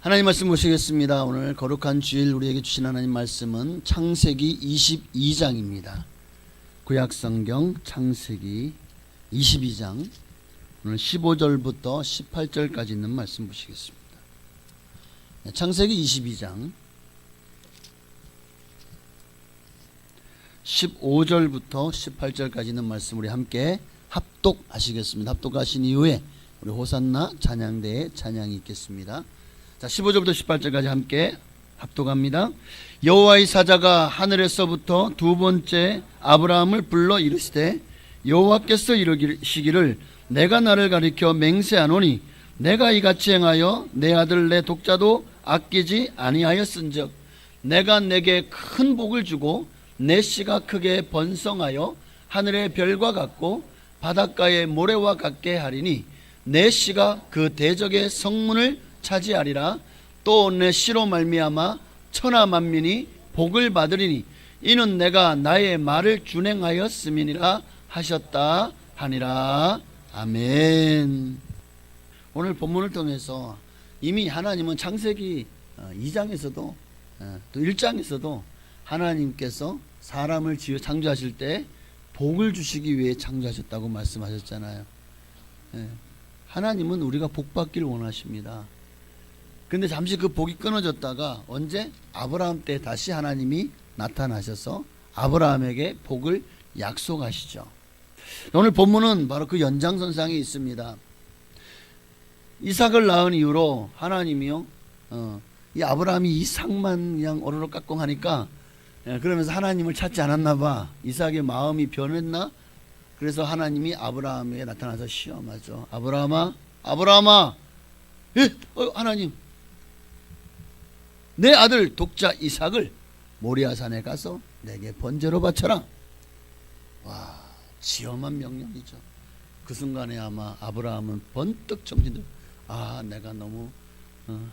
하나님 말씀 보시겠습니다. 오늘 거룩한 주일 우리에게 주신 하나님 말씀은 창세기 22장입니다. 구약성경 창세기 22장 오늘 15절부터 18절까지 있는 말씀 보시겠습니다. 창세기 22장 15절부터 18절까지 있는 말씀 우리 함께 합독하시겠습니다. 합독하신 이후에 우리 호산나 찬양대에 찬양이 있겠습니다. 자, 15절부터 18절까지 함께 합독합니다. 여호와의 사자가 하늘에서부터 두 번째 아브라함을 불러 이르시되 여호와께서 이르시기를 내가 나를 가리켜 맹세하노니 내가 이같이 행하여 내 아들 내 독자도 아끼지 아니하였은즉 내가 내게 큰 복을 주고 내 씨가 크게 번성하여 하늘의 별과 같고 바닷가의 모래와 같게 하리니 내 씨가 그 대적의 성문을 차지하리라. 또 내 씨로 말미암아 천하 만민이 복을 받으리니 이는 내가 나의 말을 준행하였음이니라 하셨다 하니라. 아멘. 오늘 본문을 통해서 이미 하나님은 창세기 2장에서도 또 1장에서도 하나님께서 사람을 창조하실 때 복을 주시기 위해 창조하셨다고 말씀하셨잖아요. 하나님은 우리가 복 받기를 원하십니다. 근데 잠시 그 복이 끊어졌다가 언제? 아브라함 때 다시 하나님이 나타나셔서 아브라함에게 복을 약속하시죠. 오늘 본문은 바로 그 연장선상에 있습니다. 이삭을 낳은 이후로 하나님이요, 이 아브라함이 이삭만 그냥 오르륵 깍꿍 하니까 그러면서 하나님을 찾지 않았나 봐. 이삭의 마음이 변했나? 그래서 하나님이 아브라함에게 나타나서 시험하죠. 아브라함아, 아브라함아, 하나님, 내 아들 독자 이삭을 모리아산에 가서 내게 번제로 바쳐라. 와, 지엄한 명령이죠. 그 순간에 아마 아브라함은 번뜩 정신들, 내가 너무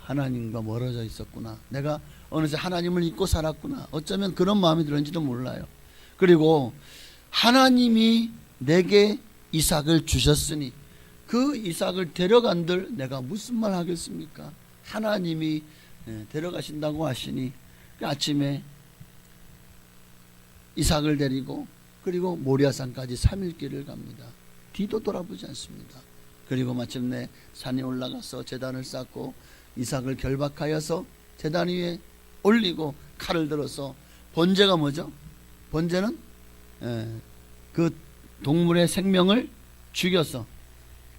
하나님과 멀어져 있었구나. 내가 어느새 하나님을 잊고 살았구나. 어쩌면 그런 마음이 들었는지도 몰라요. 그리고 하나님이 내게 이삭을 주셨으니 그 이삭을 데려간들 내가 무슨 말 하겠습니까? 하나님이 데려가신다고 하시니 아침에 이삭을 데리고 그리고 모리아산까지 3일 길을 갑니다. 뒤도 돌아보지 않습니다. 그리고 마침내 산에 올라가서 제단을 쌓고 이삭을 결박하여서 제단 위에 올리고 칼을 들어서 번제가 뭐죠? 번제는 그 동물의 생명을 죽여서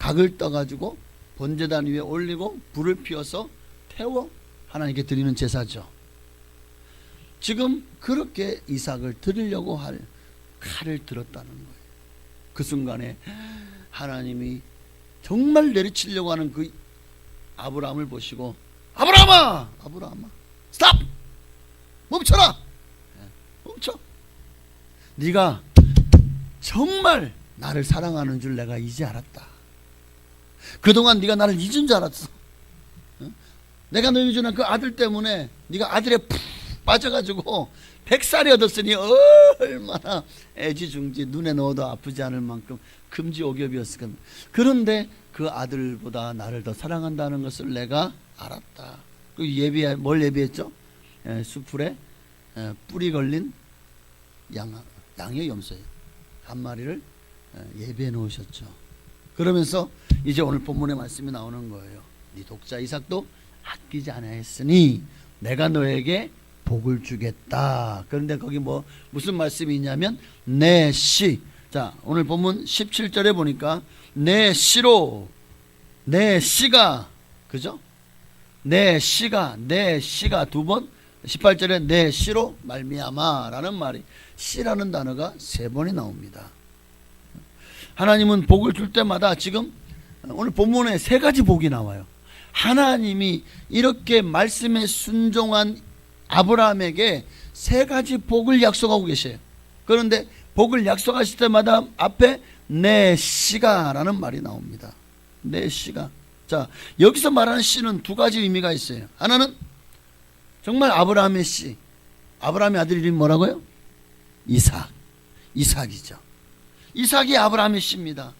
각을 떠가지고 번제단 위에 올리고 불을 피워서 태워 하나님께 드리는 제사죠. 지금 그렇게 이삭을 드리려고 할 칼을 들었다는 거예요. 그 순간에 하나님이 정말 내리치려고 하는 그 아브라함을 보시고 아브라함아! 아브라함아! 스탑! 멈춰라! 멈춰! 네가 정말 나를 사랑하는 줄 내가 이제 알았다. 그동안 네가 나를 잊은 줄 알았어. 내가 너에게 주는 그 아들 때문에 네가 아들에 푹 빠져가지고 100살이 얻었으니 얼마나 애지중지 눈에 넣어도 아프지 않을 만큼 금지옥엽이었을 겁니다. 그런데 그 아들보다 나를 더 사랑한다는 것을 내가 알았다. 그 뭘 예비했죠? 수풀에 뿔이 걸린 양의 염소예요. 한 마리를 예비해 놓으셨죠. 그러면서 이제 오늘 본문의 말씀이 나오는 거예요. 네 독자 이삭도 아끼지 아니하였으니 내가 너에게 복을 주겠다. 그런데 거기 무슨 말씀이 있냐면 내 씨. 자, 오늘 본문 17절에 보니까 내 씨로, 내 씨가, 그죠? 내 씨가 두 번, 18절에 내 씨로 말미암아 라는 말이, 씨라는 단어가 3번이 나옵니다. 하나님은 복을 줄 때마다 지금 오늘 본문에 3가지 복이 나와요. 하나님이 이렇게 말씀에 순종한 아브라함에게 3가지 복을 약속하고 계셔요. 그런데 복을 약속하실 때마다 앞에 내 씨가 라는 말이 나옵니다. 내 씨가. 자, 여기서 말하는 씨는 2가지 의미가 있어요. 하나는 정말 아브라함의 씨. 아브라함의 아들 이름이 뭐라고요? 이삭이죠. 이삭이 아브라함의 씨입니다.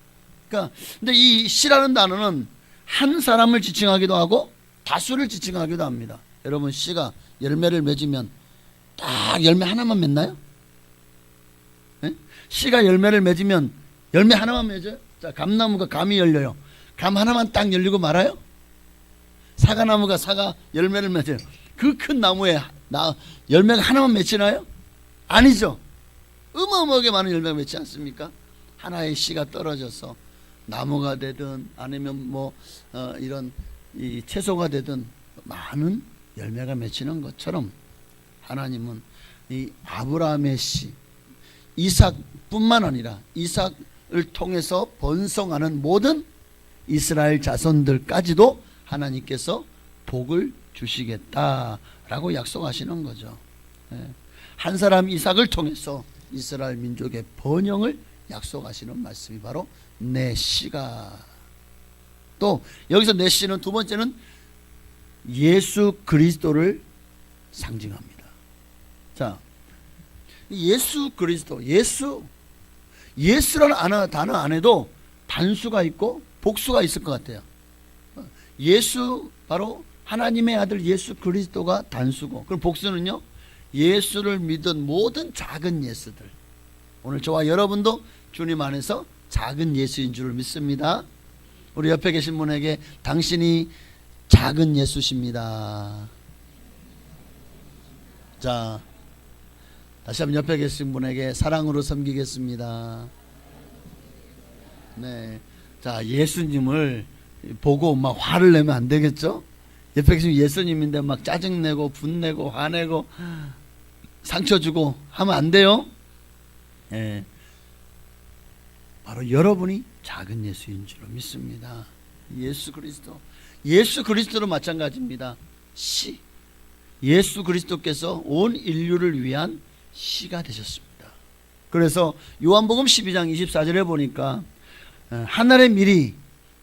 그러니까 근데 이 씨라는 단어는 한 사람을 지칭하기도 하고 다수를 지칭하기도 합니다. 여러분, 씨가 열매를 맺으면 딱 열매 하나만 맺나요? 네? 씨가 열매를 맺으면 열매 하나만 맺어요? 자, 감나무가 감이 열려요. 감 하나만 딱 열리고 말아요? 사과나무가 사과 열매를 맺어요. 그 큰 나무에 열매가 하나만 맺히나요? 아니죠. 어마어마하게 많은 열매가 맺지 않습니까? 하나의 씨가 떨어져서 나무가 되든 아니면 이런 이 채소가 되든 많은 열매가 맺히는 것처럼 하나님은 이 아브라함의 씨 이삭뿐만 아니라 이삭을 통해서 번성하는 모든 이스라엘 자손들까지도 하나님께서 복을 주시겠다라고 약속하시는 거죠. 한 사람 이삭을 통해서 이스라엘 민족의 번영을 약속하시는 말씀이 바로 내 씨가. 또 여기서 내 씨는 두 번째는 예수 그리스도를 상징합니다. 자, 예수 그리스도, 예수라는 단어 안에도 단수가 있고 복수가 있을 것 같아요. 예수, 바로 하나님의 아들 예수 그리스도가 단수고, 그럼 복수는요, 예수를 믿은 모든 작은 예수들. 오늘 저와 여러분도 주님 안에서 작은 예수인 줄 믿습니다. 우리 옆에 계신 분에게 당신이 작은 예수십니다. 자, 다시 한번 옆에 계신 분에게 사랑으로 섬기겠습니다. 네. 자, 예수님을 보고 막 화를 내면 안 되겠죠? 옆에 계신 예수님인데 막 짜증내고 분내고 화내고 상처 주고 하면 안 돼요. 예. 바로 여러분이 작은 예수인 줄 믿습니다. 예수 그리스도로 마찬가지입니다. 씨, 예수 그리스도께서 온 인류를 위한 씨가 되셨습니다. 그래서 요한복음 12장 24절에 보니까 하늘의 밀이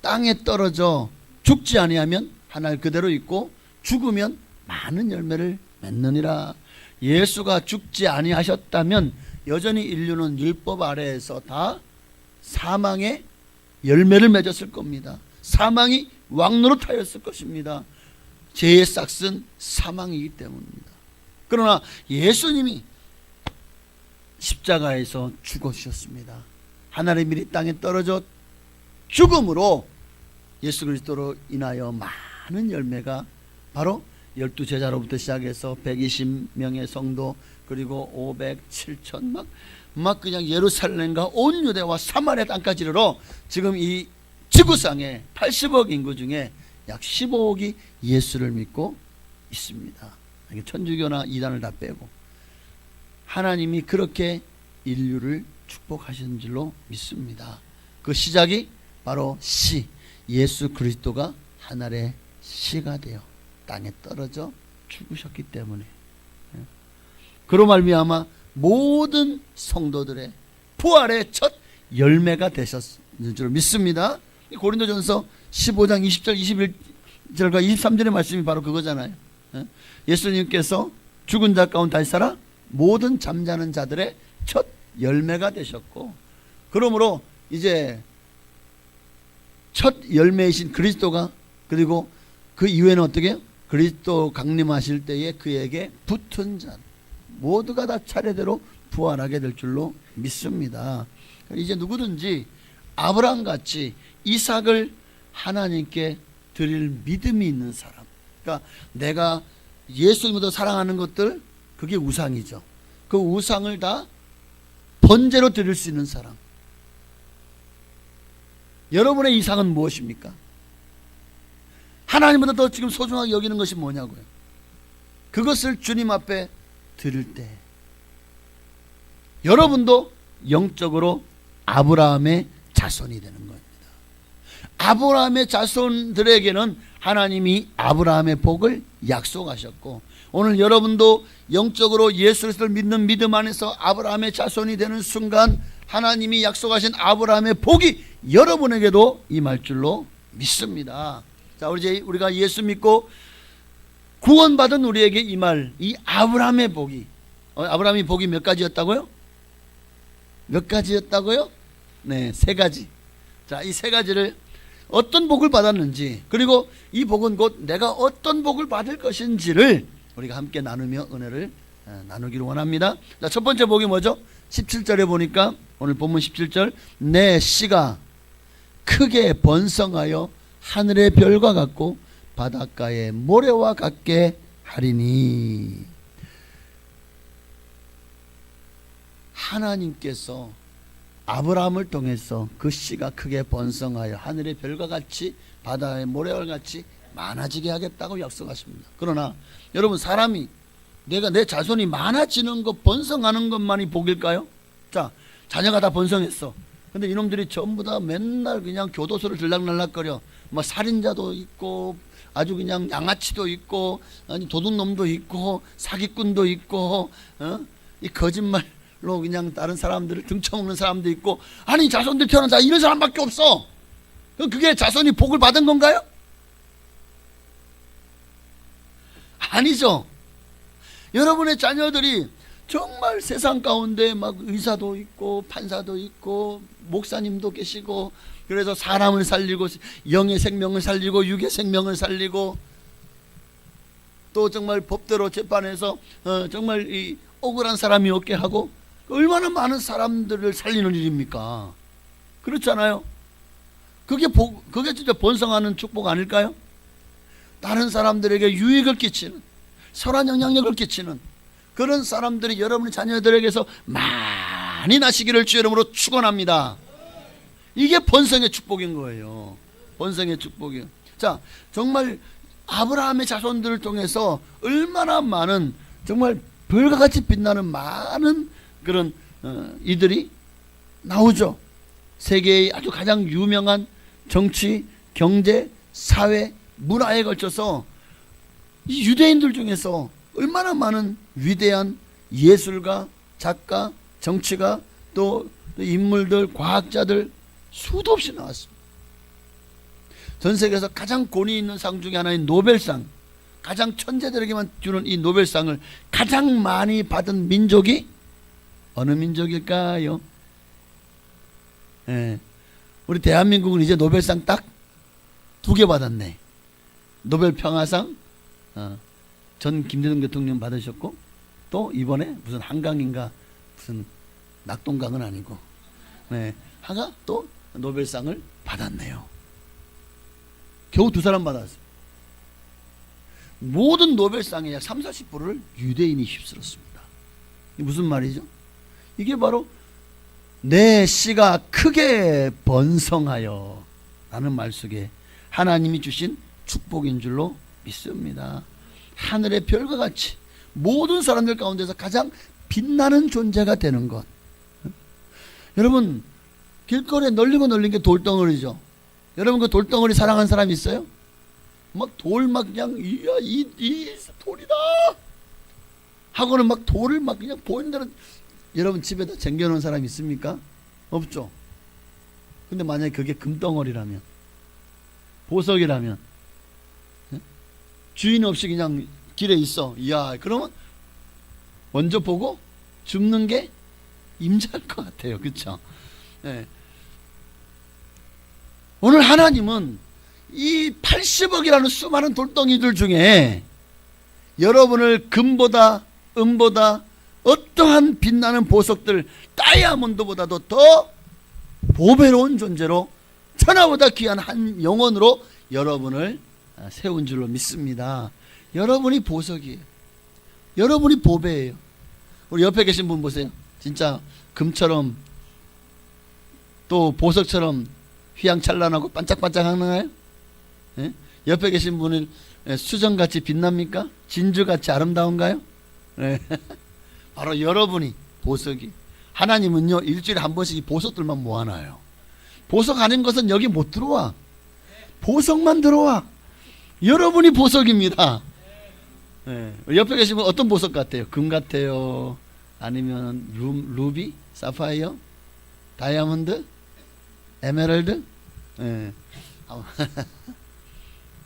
땅에 떨어져 죽지 아니하면 하늘 그대로 있고 죽으면 많은 열매를 맺느니라. 예수가 죽지 아니하셨다면 여전히 인류는 율법 아래에서 다 사망의 열매를 맺었을 겁니다. 사망이 왕노릇하였을 것입니다. 죄의 싹은 사망이기 때문입니다. 그러나 예수님이 십자가에서 죽으셨습니다. 하늘의 밀이 땅에 떨어져 죽음으로 예수 그리스도로 인하여 많은 열매가 바로 12제자로부터 시작해서 120명의 성도, 그리고 500, 7천 막 그냥 예루살렘과 온 유대와 사마리아 땅까지 이르러 지금 이 지구상에 80억 인구 중에 약 15억이 예수를 믿고 있습니다. 천주교나 이단을 다 빼고 하나님이 그렇게 인류를 축복하신 줄로 믿습니다. 그 시작이 바로 씨, 예수 그리스도가 하늘의 씨가 되어 땅에 떨어져 죽으셨기 때문에, 그로 말미암아 모든 성도들의 부활의 첫 열매가 되셨는 줄 믿습니다. 고린도전서 15장 20절 21절과 23절의 말씀이 바로 그거잖아요. 예수님께서 죽은 자 가운데 다시 살아 모든 잠자는 자들의 첫 열매가 되셨고, 그러므로 이제 첫 열매이신 그리스도가, 그리고 그 이후에는 어떻게 해요? 그리스도 강림하실 때에 그에게 붙은 자 모두가 다 차례대로 부활하게 될 줄로 믿습니다. 이제 누구든지 아브라함같이 이삭을 하나님께 드릴 믿음이 있는 사람, 그러니까 내가 예수님을 더 사랑하는 것들, 그게 우상이죠. 그 우상을 다 번제로 드릴 수 있는 사람. 여러분의 이상은 무엇입니까? 하나님보다 더 지금 소중하게 여기는 것이 뭐냐고요. 그것을 주님 앞에 드릴 때 여러분도 영적으로 아브라함의 자손이 되는 겁니다. 아브라함의 자손들에게는 하나님이 아브라함의 복을 약속하셨고, 오늘 여러분도 영적으로 예수 그리스도를 믿는 믿음 안에서 아브라함의 자손이 되는 순간 하나님이 약속하신 아브라함의 복이 여러분에게도 임할 줄로 믿습니다. 자, 우리가 예수 믿고 구원받은 우리에게 임할 이 아브라함의 복이, 아브라함의 복이 몇 가지였다고요? 몇 가지였다고요? 네, 세 가지. 자, 이 세 가지를 어떤 복을 받았는지, 그리고 이 복은 곧 내가 어떤 복을 받을 것인지를 우리가 함께 나누며 은혜를 나누기를 원합니다. 자, 첫 번째 복이 뭐죠? 17절에 보니까, 오늘 본문 17절, 내 씨가 크게 번성하여 하늘의 별과 같고 바닷가의 모래와 같게 하리니. 하나님께서 아브라함을 통해서 그 씨가 크게 번성하여 하늘의 별과 같이 바다의 모래와 같이 많아지게 하겠다고 약속하십니다. 그러나 여러분, 사람이 내 자손이 많아지는 것, 번성하는 것만이 복일까요? 자, 자녀가 다 번성했어. 근데 이놈들이 전부 다 맨날 그냥 교도소를 들락날락거려. 뭐 살인자도 있고, 아주 그냥 양아치도 있고, 아니 도둑놈도 있고, 사기꾼도 있고, 이 거짓말로 그냥 다른 사람들을 등쳐먹는 사람도 있고, 아니 자손들 태어나자 이런 사람밖에 없어. 그게 자손이 복을 받은 건가요? 아니죠. 여러분의 자녀들이 정말 세상 가운데 막 의사도 있고 판사도 있고 목사님도 계시고, 그래서 사람을 살리고 영의 생명을 살리고 육의 생명을 살리고, 또 정말 법대로 재판해서 정말 이 억울한 사람이 없게 하고, 얼마나 많은 사람들을 살리는 일입니까? 그렇잖아요. 그게 진짜 번성하는 축복 아닐까요? 다른 사람들에게 유익을 끼치는, 선한 영향력을 끼치는 그런 사람들이 여러분의 자녀들에게서 많이 나시기를 주의 이름으로 축원합니다. 이게 번성의 축복인 거예요. 번성의 축복이요. 자, 정말 아브라함의 자손들을 통해서 얼마나 많은, 정말 별과 같이 빛나는 많은 그런 이들이 나오죠. 세계의 아주 가장 유명한 정치, 경제, 사회, 문화에 걸쳐서 이 유대인들 중에서 얼마나 많은 위대한 예술가, 작가, 정치가, 또 인물들, 과학자들 수도 없이 나왔습니다. 전 세계에서 가장 권위 있는 상 중에 하나인 노벨상, 가장 천재들에게만 주는 이 노벨상을 가장 많이 받은 민족이 어느 민족일까요? 예. 우리 대한민국은 이제 노벨상 딱 2개 받았네. 노벨 평화상 전 김대중 대통령 받으셨고, 또 이번에 무슨 한강인가 무슨 낙동강은 아니고, 네, 하가 또 노벨상을 받았네요. 겨우 2사람 받았어요. 모든 노벨상의 약 30-40%를 유대인이 휩쓸었습니다. 이게 무슨 말이죠? 이게 바로 내 씨가 크게 번성하여 라는 말 속에 하나님이 주신 축복인 줄로 믿습니다. 하늘의 별과 같이 모든 사람들 가운데서 가장 빛나는 존재가 되는 것. 여러분, 길거리에 널리고 널린 게 돌덩어리죠. 여러분, 그 돌덩어리 사랑하는 사람 있어요? 막 돌 막 그냥 이 돌이다 하고는 막 돌을 막 그냥 보이는 대로 여러분 집에다 쟁겨놓은 사람 있습니까? 없죠. 근데 만약에 그게 금덩어리라면, 보석이라면, 주인 없이 그냥 길에 있어, 이야, 그러면 먼저 보고 줍는 게 임자일 것 같아요. 그렇죠? 네. 오늘 하나님은 이 80억이라는 수많은 돌덩이들 중에 여러분을 금보다 은보다 어떠한 빛나는 보석들, 다이아몬드보다도 더 보배로운 존재로, 천하보다 귀한 한 영혼으로 여러분을 세운 줄로 믿습니다. 여러분이 보석이에요. 여러분이 보배예요. 우리 옆에 계신 분 보세요. 진짜 금처럼 또 보석처럼 휘황찬란하고 반짝반짝하나요? 예? 옆에 계신 분은 수정같이 빛납니까? 진주같이 아름다운가요? 예. 바로 여러분이 보석이. 하나님은요, 일주일에 한 번씩 이 보석들만 모아놔요. 보석 아닌 것은 여기 못 들어와. 보석만 들어와. 여러분이 보석입니다. 예. 옆에 계시면 어떤 보석 같아요? 금 같아요? 아니면 루비? 사파이어? 다이아몬드? 에메랄드? 예.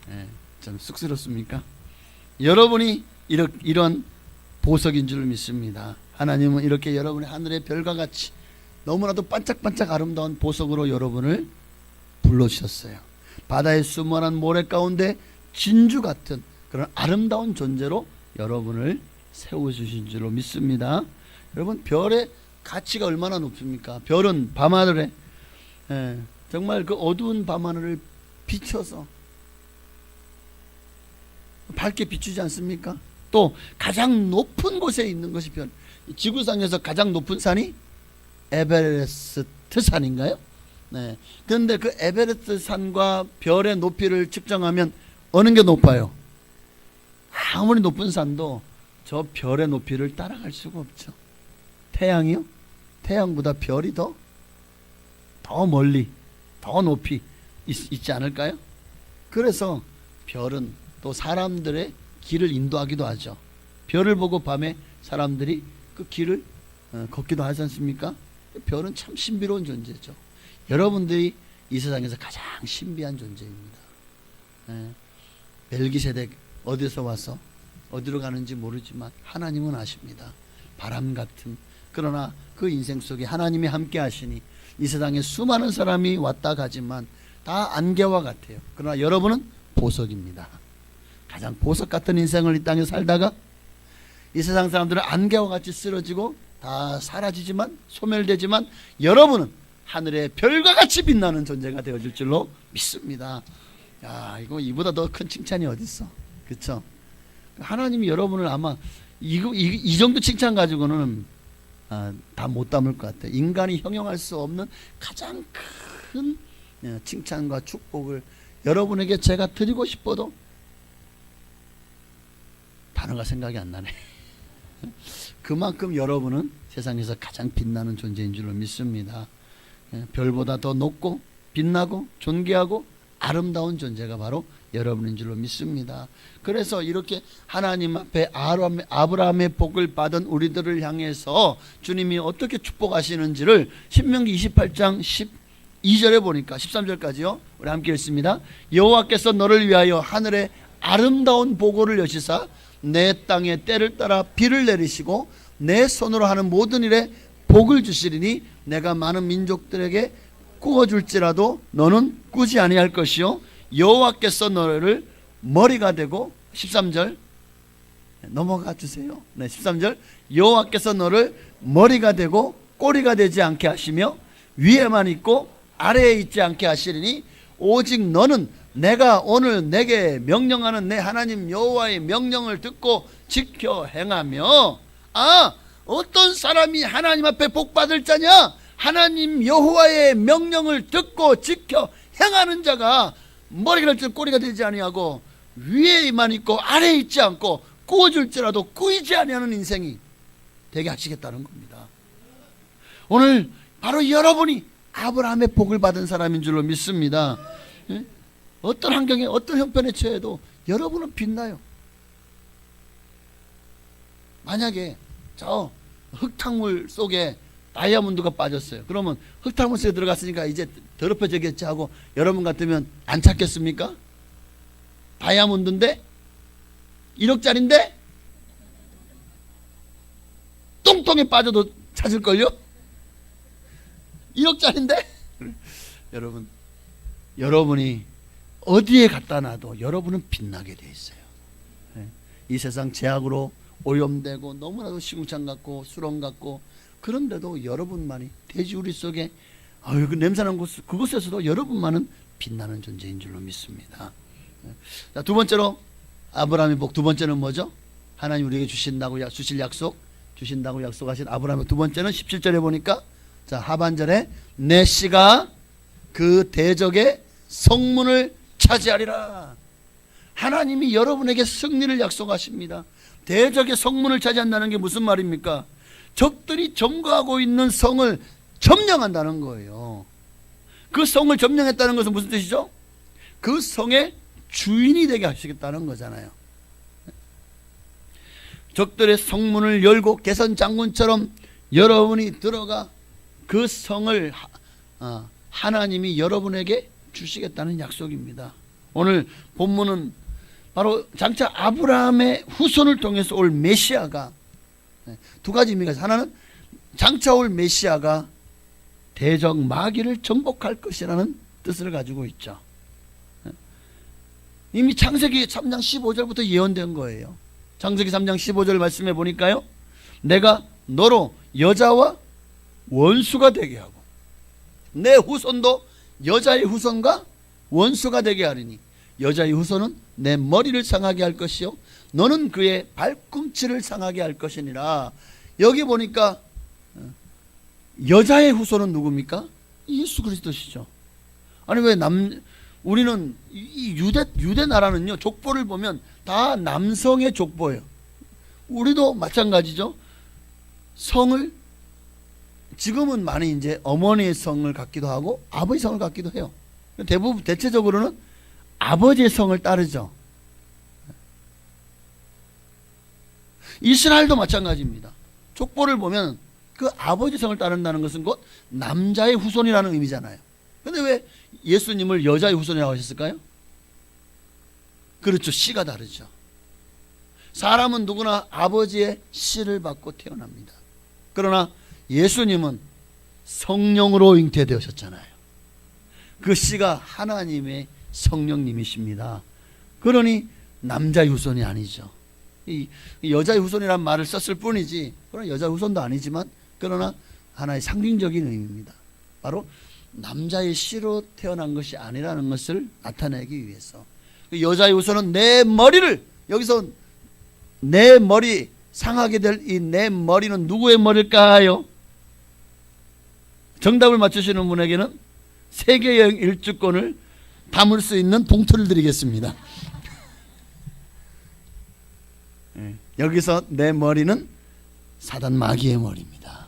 예. 좀 쑥스럽습니까? 여러분이 이런 보석인 줄 믿습니다. 하나님은 이렇게 여러분의 하늘의 별과 같이 너무나도 반짝반짝 아름다운 보석으로 여러분을 불러주셨어요. 바다의 수많은 모래 가운데 진주 같은 그런 아름다운 존재로 여러분을 세워주신 줄로 믿습니다. 여러분, 별의 가치가 얼마나 높습니까? 별은 밤하늘에 정말 그 어두운 밤하늘을 비춰서 밝게 비추지 않습니까? 또 가장 높은 곳에 있는 것이 별. 지구상에서 가장 높은 산이 에베레스트 산인가요? 네. 그런데 그 에베레스트 산과 별의 높이를 측정하면 어느 게 높아요? 아무리 높은 산도 저 별의 높이를 따라갈 수가 없죠. 태양이요? 태양보다 별이 더 멀리, 더 높이 있지 않을까요? 그래서 별은 또 사람들의 길을 인도하기도 하죠. 별을 보고 밤에 사람들이 그 길을 걷기도 하지 않습니까? 별은 참 신비로운 존재죠. 여러분들이 이 세상에서 가장 신비한 존재입니다. 멜기세덱 어디서 와서 어디로 가는지 모르지만 하나님은 아십니다. 바람 같은, 그러나 그 인생 속에 하나님이 함께 하시니 이 세상에 수많은 사람이 왔다 가지만 다 안개와 같아요. 그러나 여러분은 보석입니다. 가장 보석 같은 인생을 이 땅에 살다가 이 세상 사람들은 안개와 같이 쓰러지고 다 사라지지만, 소멸되지만, 여러분은 하늘의 별과 같이 빛나는 존재가 되어질 줄로 믿습니다. 야, 이보다 더 큰 칭찬이 어디 있어? 그렇죠? 하나님이 여러분을 아마 이 정도 칭찬 가지고는 다 못 담을 것 같아요. 인간이 형용할 수 없는 가장 큰 칭찬과 축복을 여러분에게 제가 드리고 싶어도 단어가 생각이 안 나네. 그만큼 여러분은 세상에서 가장 빛나는 존재인 줄로 믿습니다. 별보다 더 높고 빛나고 존귀하고 아름다운 존재가 바로 여러분인 줄로 믿습니다. 그래서 이렇게 하나님 앞에 아브라함의 복을 받은 우리들을 향해서 주님이 어떻게 축복하시는지를 신명기 28장 12절에 보니까 13절까지요. 우리 함께 읽습니다. 여호와께서 너를 위하여 하늘에 아름다운 보고를 여시사 내 땅에 때를 따라 비를 내리시고 내 손으로 하는 모든 일에 복을 주시리니 내가 많은 민족들에게 꾸어줄지라도 너는 꾸지 아니할 것이요 여호와께서 너를 머리가 되고 13절 넘어가 주세요. 네, 13절 여호와께서 너를 머리가 되고 꼬리가 되지 않게 하시며 위에만 있고 아래에 있지 않게 하시리니 오직 너는 내가 오늘 내게 명령하는 내 하나님 여호와의 명령을 듣고 지켜 행하며 어떤 사람이 하나님 앞에 복받을 자냐? 하나님 여호와의 명령을 듣고 지켜 행하는 자가 머리가 될지 꼬리가 되지 아니하고 위에만 있고 아래에 있지 않고 꾸어줄지라도 꾸이지 아니하는 인생이 되게 하시겠다는 겁니다. 오늘 바로 여러분이 아브라함의 복을 받은 사람인 줄로 믿습니다. 어떤 환경에 어떤 형편에 처해도 여러분은 빛나요. 만약에 저 흙탕물 속에 다이아몬드가 빠졌어요. 그러면 흙탕물 속에 들어갔으니까 이제 더럽혀지겠지 하고 여러분 같으면 안 찾겠습니까? 다이아몬드인데 1억짜리인데 똥똥에 빠져도 찾을걸요? 1억짜리인데 여러분, 여러분이 어디에 갖다 놔도 여러분은 빛나게 돼 있어요. 이 세상 제약으로 오염되고 너무나도 시궁창 같고 수렁 같고 그런데도 여러분만이 돼지우리 속에 그 냄새나는 그곳에서도 여러분만은 빛나는 존재인 줄로 믿습니다. 자, 두 번째로 아브라함의 복, 두 번째는 뭐죠? 하나님 우리에게 주실 약속, 주신다고 약속하신 아브라함의 두 번째는 17절에 보니까 자, 하반절에 내 씨가 그 대적의 성문을 차지하리라. 하나님이 여러분에게 승리를 약속하십니다. 대적의 성문을 차지한다는 게 무슨 말입니까? 적들이 점거하고 있는 성을 점령한다는 거예요. 그 성을 점령했다는 것은 무슨 뜻이죠? 그 성의 주인이 되게 하시겠다는 거잖아요. 적들의 성문을 열고 개선 장군처럼 여러분이 들어가 그 성을 하나님이 여러분에게 주시겠다는 약속입니다. 오늘 본문은 바로 장차 아브라함의 후손을 통해서 올 메시아가 두 가지 의미가 있어요. 하나는 장차 올 메시아가 대적 마귀를 정복할 것이라는 뜻을 가지고 있죠. 이미 창세기 3장 15절부터 예언된 거예요. 창세기 3장 15절 말씀해 보니까요, 내가 너로 여자와 원수가 되게 하고 내 후손도 여자의 후손과 원수가 되게 하리니 여자의 후손은 내 머리를 상하게 할 것이요 너는 그의 발꿈치를 상하게 할 것이니라. 여기 보니까 여자의 후손은 누굽니까? 예수 그리스도시죠. 아니 왜 우리는 이 유대 나라는요, 족보를 보면 다 남성의 족보예요. 우리도 마찬가지죠. 성을 지금은 많이 이제 어머니의 성을 갖기도 하고 아버지 성을 갖기도 해요. 대체적으로는 아버지의 성을 따르죠. 이스라엘도 마찬가지입니다. 족보를 보면 그 아버지 성을 따른다는 것은 곧 남자의 후손이라는 의미잖아요. 그런데 왜 예수님을 여자의 후손이라고 하셨을까요? 그렇죠. 씨가 다르죠. 사람은 누구나 아버지의 씨를 받고 태어납니다. 그러나 예수님은 성령으로 잉태되셨잖아요. 그 씨가 하나님의 성령님이십니다. 그러니 남자의 후손이 아니죠. 이 여자의 후손이란 말을 썼을 뿐이지, 그러나 여자의 후손도 아니지만, 그러나 하나의 상징적인 의미입니다. 바로 남자의 씨로 태어난 것이 아니라는 것을 나타내기 위해서. 여자의 후손은 내 머리를, 여기서 내 머리, 상하게 될 이 내 머리는 누구의 머리일까요? 정답을 맞추시는 분에게는 세계여행 일주권을 담을 수 있는 봉투를 드리겠습니다. 여기서 내 머리는 사단 마귀의 머리입니다.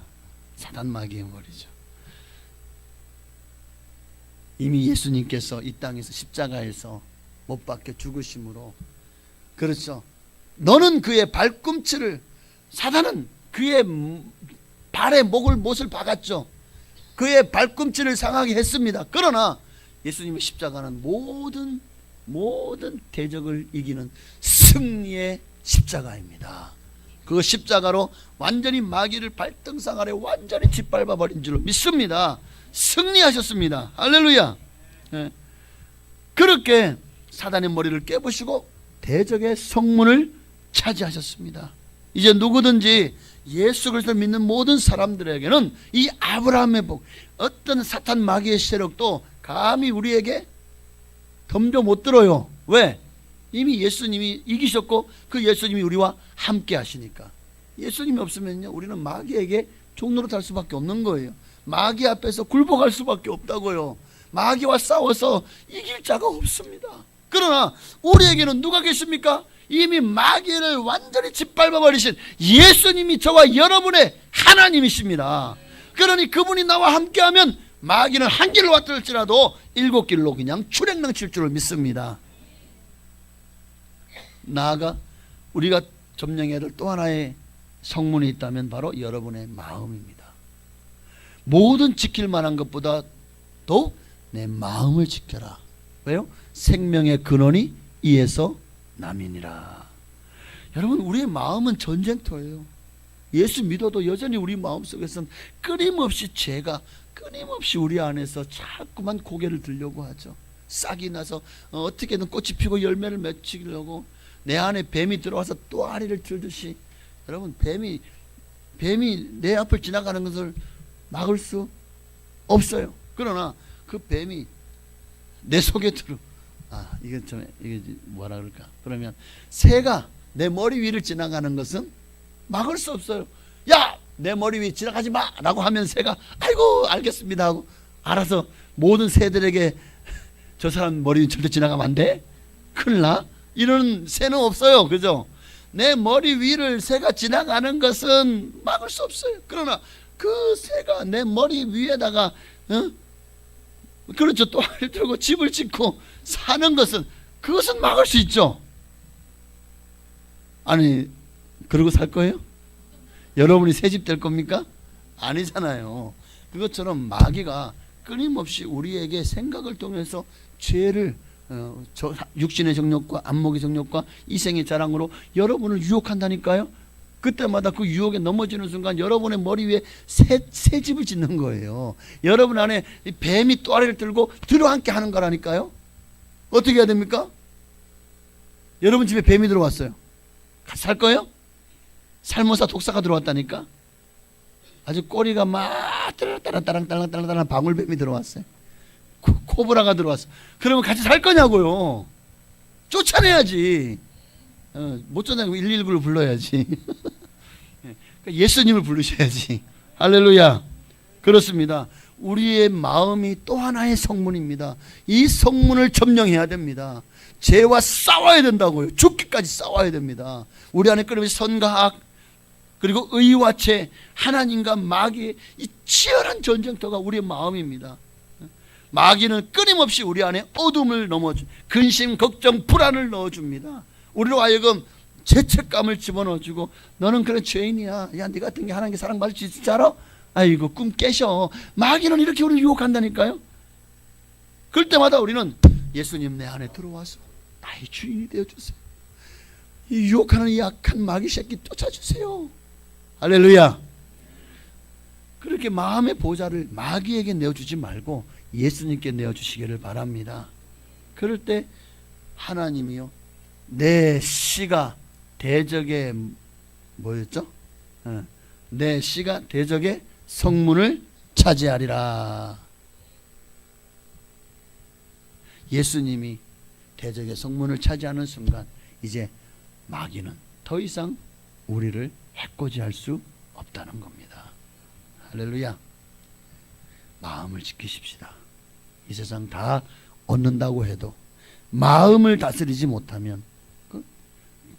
사단 마귀의 머리죠. 이미 예수님께서 이 땅에서 십자가에서 못 박혀 죽으심으로, 그렇죠, 너는 그의 발꿈치를, 사단은 그의 발에 못을 박았죠. 그의 발꿈치를 상하게 했습니다. 그러나 예수님의 십자가는 모든 대적을 이기는 승리의 십자가입니다. 그 십자가로 완전히 마귀를 발등상 아래 완전히 짓밟아 버린 줄로 믿습니다. 승리하셨습니다. 할렐루야. 그렇게 사단의 머리를 깨부시고 대적의 성문을 차지하셨습니다. 이제 누구든지 예수 그리스도를 믿는 모든 사람들에게는 이 아브라함의 복, 어떤 사탄 마귀의 세력도 감히 우리에게 덤벼 못 들어요. 왜? 이미 예수님이 이기셨고 그 예수님이 우리와 함께 하시니까. 예수님이 없으면요, 우리는 마귀에게 종노릇할 수밖에 없는 거예요. 마귀 앞에서 굴복할 수밖에 없다고요. 마귀와 싸워서 이길 자가 없습니다. 그러나 우리에게는 누가 계십니까? 이미 마귀를 완전히 짓밟아 버리신 예수님이 저와 여러분의 하나님이십니다. 그러니 그분이 나와 함께하면 마귀는 한 길로 왔을지라도 7길로 그냥 출행능칠 줄을 믿습니다. 나아가 우리가 점령해야 될 또 하나의 성문이 있다면 바로 여러분의 마음입니다. 모든 지킬 만한 것보다 더욱 내 마음을 지켜라. 왜요? 생명의 근원이 이에서 남이니라. 여러분, 우리의 마음은 전쟁터예요. 예수 믿어도 여전히 우리 마음속에서는 끊임없이 죄가 끊임없이 우리 안에서 자꾸만 고개를 들려고 하죠. 싹이 나서 어떻게든 꽃이 피고 열매를 맺히려고 내 안에 뱀이 들어와서 또 아리를 들듯이, 여러분, 뱀이 내 앞을 지나가는 것을 막을 수 없어요. 그러나 그 뱀이 내 속에 이게 뭐라 그럴까? 그러면 새가 내 머리 위를 지나가는 것은 막을 수 없어요. 야, 내 머리 위 지나가지 마! 라고 하면 새가 아이고 알겠습니다 하고 알아서 모든 새들에게 저 사람 머리 위 절대 지나가면 안 돼? 큰일 나? 이런 새는 없어요. 그죠? 내 머리 위를 새가 지나가는 것은 막을 수 없어요. 그러나 그 새가 내 머리 위에다가 그렇죠, 또아리를 들고 집을 짓고 사는 것은, 그것은 막을 수 있죠. 아니, 그러고 살 거예요? 여러분이 새 집 될 겁니까? 아니잖아요. 그것처럼 마귀가 끊임없이 우리에게 생각을 통해서 죄를, 육신의 정욕과 안목의 정욕과 이생의 자랑으로 여러분을 유혹한다니까요. 그때마다 그 유혹에 넘어지는 순간 여러분의 머리 위에 새 집을 짓는 거예요. 여러분 안에 뱀이 또아리를 들고 들어앉게 하는 거라니까요. 어떻게 해야 됩니까? 여러분 집에 뱀이 들어왔어요. 같이 살 거예요? 살모사 독사가 들어왔다니까. 아주 꼬리가 막 따랑따랑 방울뱀이 들어왔어요. 코브라가 들어왔어. 그러면 같이 살 거냐고요. 쫓아내야지. 못 쫓아내고 119를 불러야지. 예수님을 부르셔야지. 할렐루야. 그렇습니다. 우리의 마음이 또 하나의 성문입니다. 이 성문을 점령해야 됩니다. 죄와 싸워야 된다고요. 죽기까지 싸워야 됩니다. 우리 안에 끊임없이 선과 악, 그리고 의와 죄, 하나님과 마귀의 이 치열한 전쟁터가 우리의 마음입니다. 마귀는 끊임없이 우리 안에 어둠을 넣어줍니다. 근심, 걱정, 불안을 넣어줍니다. 우리로 하여금 죄책감을 집어넣어주고, 너는 그런 죄인이야. 야, 네 같은 게 하나님께 사랑받을 수 있을 줄 알아? 아이고, 꿈 깨셔. 마귀는 이렇게 우리를 유혹한다니까요. 그럴 때마다 우리는 예수님 내 안에 들어와서 나의 주인이 되어주세요. 이 유혹하는 이 약한 마귀 새끼 쫓아주세요. 할렐루야. 그렇게 마음의 보좌를 마귀에게 내어주지 말고 예수님께 내어주시기를 바랍니다. 그럴 때 하나님이요, 내 씨가 대적의 뭐였죠? 내 씨가 대적의 성문을 차지하리라. 예수님이 대적의 성문을 차지하는 순간 이제 마귀는 더 이상 우리를 해코지할 수 없다는 겁니다. 할렐루야. 마음을 지키십시다. 이 세상 다 얻는다고 해도 마음을 다스리지 못하면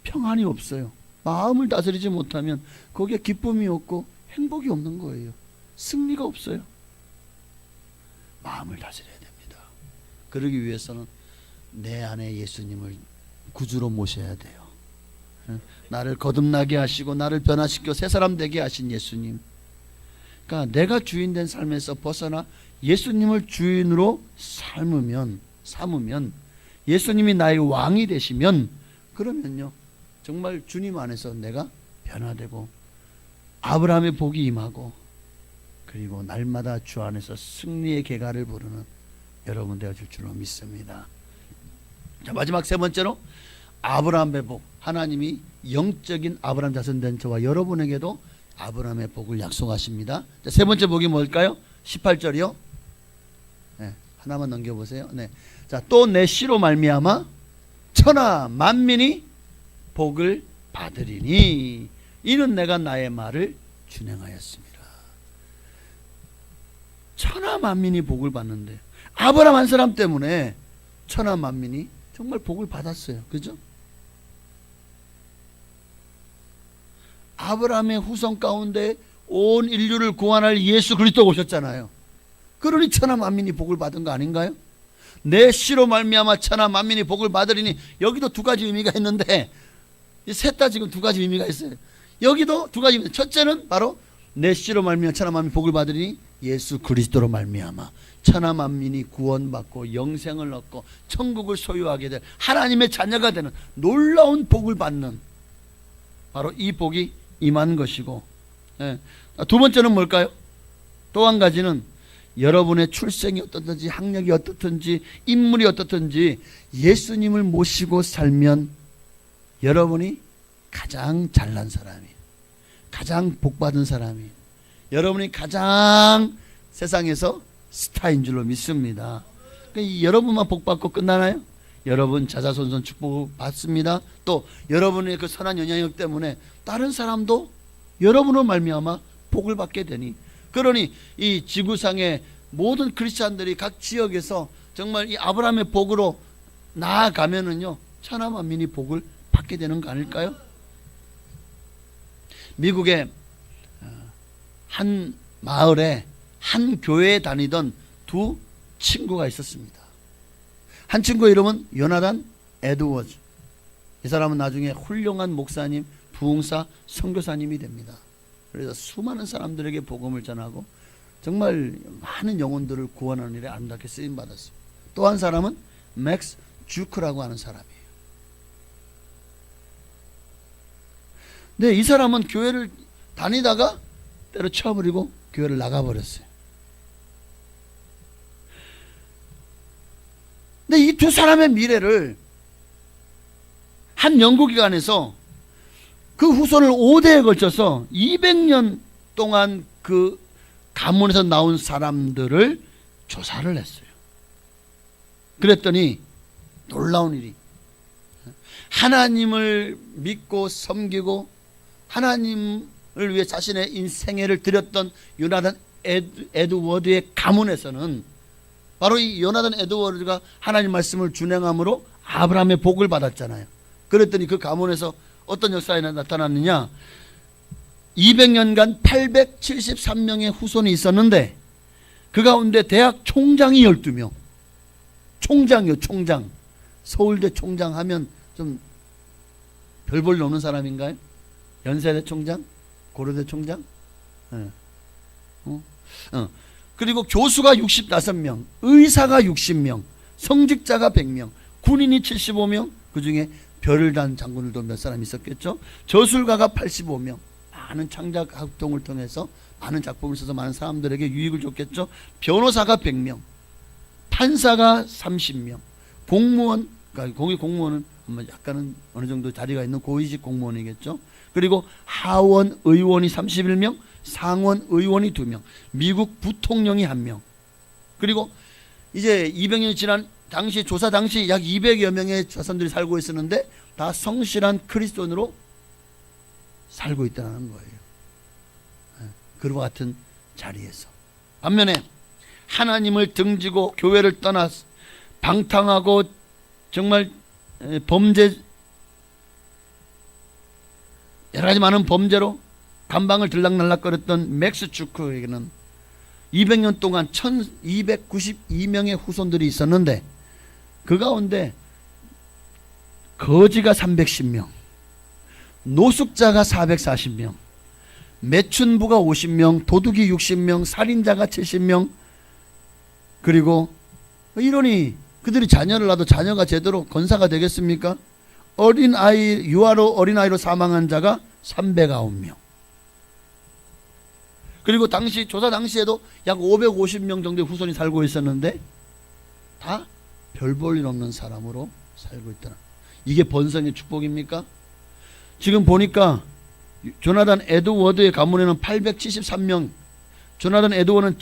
평안이 없어요. 마음을 다스리지 못하면 거기에 기쁨이 없고 행복이 없는 거예요. 승리가 없어요. 마음을 다스려야 됩니다. 그러기 위해서는 내 안에 예수님을 구주로 모셔야 돼요. 나를 거듭나게 하시고 나를 변화시켜 새 사람 되게 하신 예수님. 그러니까 내가 주인된 삶에서 벗어나 예수님을 주인으로 삼으면 예수님이 나의 왕이 되시면, 그러면요 정말 주님 안에서 내가 변화되고 아브라함의 복이 임하고, 그리고 날마다 주 안에서 승리의 계가를 부르는 여러분 되어줄 줄로 믿습니다. 자, 마지막 세 번째로 아브라함의 복. 하나님이 영적인 아브라함 자손 된 저와 여러분에게도 아브라함의 복을 약속하십니다. 자, 세 번째 복이 뭘까요? 18절이요. 네, 하나만 넘겨보세요. 네. 자, 또 내 씨로 말미암아 천하 만민이 복을 받으리니 이는 내가 나의 말을 준행하였습니다. 천하 만민이 복을 받는데, 아브라함 한 사람 때문에 천하 만민이 정말 복을 받았어요. 그죠? 아브라함의 후손 가운데 온 인류를 구원할 예수 그리스도가 오셨잖아요. 그러니 천하 만민이 복을 받은 거 아닌가요? 내 씨로 말미암아 천하 만민이 복을 받으리니, 여기도 두 가지 의미가 있는데 셋 다 지금 두 가지 의미가 있어요. 여기도 두 가지 의미. 첫째는 바로 내 씨로 말미암아 천하 만민이 복을 받으리니 예수 그리스도로 말미암아 천하 만민이 구원받고 영생을 얻고 천국을 소유하게 될 하나님의 자녀가 되는 놀라운 복을 받는, 바로 이 복이 임한 것이고, 두 번째는 뭘까요? 또 한 가지는 여러분의 출생이 어떻든지 학력이 어떻든지 인물이 어떻든지 예수님을 모시고 살면 여러분이 가장 잘난 사람이에요. 가장 복받은 사람이에요. 여러분이 가장 세상에서 스타인 줄로 믿습니다. 그러니까 여러분만 복받고 끝나나요? 여러분 자자손손 축복 받습니다. 또 여러분의 그 선한 영향력 때문에 다른 사람도 여러분으로 말미암아 복을 받게 되니, 그러니 이 지구상의 모든 크리스찬들이 각 지역에서 정말 이 아브라함의 복으로 나아가면은요 천하 만민이 복을 받게 되는 거 아닐까요? 미국의 한 마을에 한 교회에 다니던 두 친구가 있었습니다. 한 친구의 이름은 요나단 에드워즈. 이 사람은 나중에 훌륭한 목사님, 부흥사, 선교사님이 됩니다. 그래서 수많은 사람들에게 복음을 전하고 정말 많은 영혼들을 구원하는 일에 아름답게 쓰임받았어요. 또 한 사람은 맥스 주크라고 하는 사람이에요. 근데 이 사람은 교회를 다니다가 때려쳐버리고 교회를 나가버렸어요. 근데 이 두 사람의 미래를 한 연구기관에서 그 후손을 5대에 걸쳐서 200년 동안 그 가문에서 나온 사람들을 조사를 했어요. 그랬더니 놀라운 일이, 하나님을 믿고 섬기고 하나님을 위해 자신의 인생애를 드렸던 요나단 에드워드의 가문에서는 바로 이 요나단 에드워드가 하나님 말씀을 준행함으로 아브라함의 복을 받았잖아요. 그랬더니 그 가문에서 어떤 역사에 나타났느냐, 200년간 873명의 후손이 있었는데 그 가운데 대학 총장이 12명. 총장이요, 총장. 서울대 총장 하면 좀 별볼 노는 사람인가요? 연세대 총장? 고려대 총장? 네. 그리고 교수가 65명, 의사가 60명, 성직자가 100명, 군인이 75명, 그 중에 별을 단 장군들도 몇 사람 있었겠죠. 저술가가 85명, 많은 창작 활동을 통해서 많은 작품을 써서 많은 사람들에게 유익을 줬겠죠. 변호사가 100명, 판사가 30명, 공무원, 그러니까 공무원은 약간은 어느 정도 자리가 있는 고위직 공무원이겠죠. 그리고 하원 의원이 31명, 상원 의원이 2명, 미국 부통령이 1명. 그리고 이제 200년이 지난 당시, 조사 당시 약 200여 명의 자손들이 살고 있었는데 다 성실한 크리스천으로 살고 있다는 거예요. 그와 같은 자리에서. 반면에 하나님을 등지고 교회를 떠나 방탕하고 정말 범죄, 여러 가지 많은 범죄로 감방을 들락날락거렸던 맥스 주크에게는 200년 동안 1292명의 후손들이 있었는데 그 가운데 거지가 310명, 노숙자가 440명, 매춘부가 50명, 도둑이 60명, 살인자가 70명. 그리고 이러니 그들이 자녀를 낳아도 자녀가 제대로 건사가 되겠습니까? 어린아이, 유아로 어린아이로 사망한 자가 309명. 그리고 당시 조사 당시에도 약 550명 정도의 후손이 살고 있었는데 다 별 볼 일 없는 사람으로 살고 있더라. 이게 번성의 축복입니까? 지금 보니까 조나단 에드워드의 가문에는 873명, 조나단 에드워드는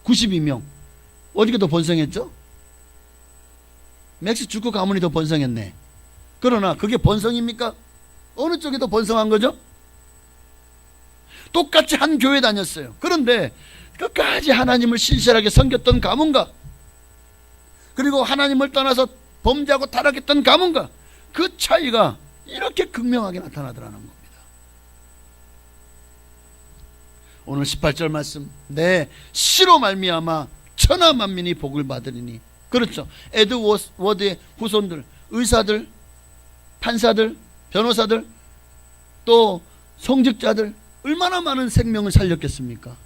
1292명. 어디가 더 번성했죠? 맥스 주크 가문이 더 번성했네. 그러나 그게 번성입니까? 어느 쪽이 더 번성한 거죠? 똑같이 한 교회 다녔어요. 그런데 끝까지 하나님을 신실하게 섬겼던 가문과 그리고 하나님을 떠나서 범죄하고 타락했던 가문과 그 차이가 이렇게 극명하게 나타나더라는 겁니다. 오늘 18절 말씀, 내 씨로 말미암아 천하 만민이 복을 받으리니. 그렇죠. 에드워드의 후손들, 의사들, 판사들, 변호사들, 또 성직자들 얼마나 많은 생명을 살렸겠습니까?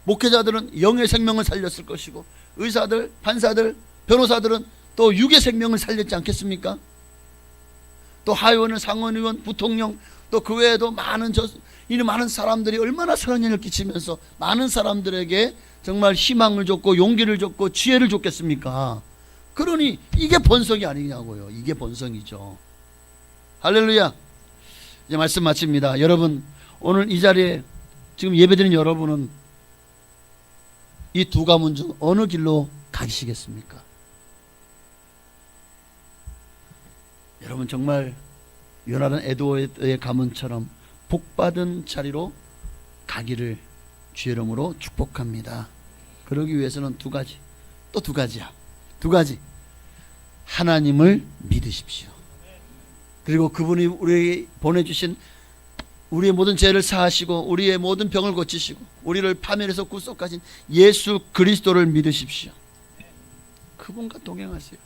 목회자들은 영의 생명을 살렸을 것이고 의사들, 판사들, 변호사들은 또 육의 생명을 살렸지 않겠습니까? 또 하의원은 상원의원, 부통령, 또 그 외에도 많은 사람들이 얼마나 선한 일을 끼치면서 많은 사람들에게 정말 희망을 줬고 용기를 줬고 지혜를 줬겠습니까? 그러니 이게 번성이 아니냐고요. 이게 번성이죠. 할렐루야. 이제 말씀 마칩니다. 여러분, 오늘 이 자리에 지금 예배드린 여러분은 이 두 가문 중 어느 길로 가시겠습니까? 여러분 정말 요나단 에드워드의 가문처럼 복받은 자리로 가기를 주의 이름으로 축복합니다. 그러기 위해서는 두 가지, 또 두 가지야. 두 가지. 하나님을 믿으십시오. 그리고 그분이 우리에게 보내주신 우리의 모든 죄를 사하시고 우리의 모든 병을 고치시고 우리를 파멸해서 구속하신 예수 그리스도를 믿으십시오. 그분과 동행하세요.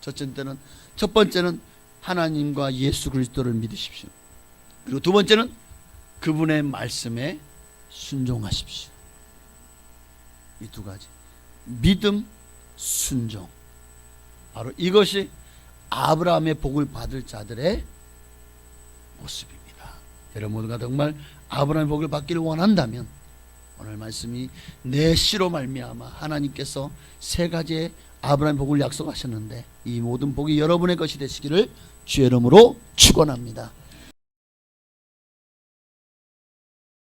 첫 번째는 하나님과 예수 그리스도를 믿으십시오. 그리고 두 번째는 그분의 말씀에 순종하십시오. 이 두 가지. 믿음, 순종. 바로 이것이 아브라함의 복을 받을 자들의 모습입니다. 여러분 모두가 정말 아브라함의 복을 받기를 원한다면 오늘 말씀이 내 씨로 말미암아 하나님께서 세 가지의 아브라함 복을 약속하셨는데 이 모든 복이 여러분의 것이 되시기를 주의 이름으로 축원합니다.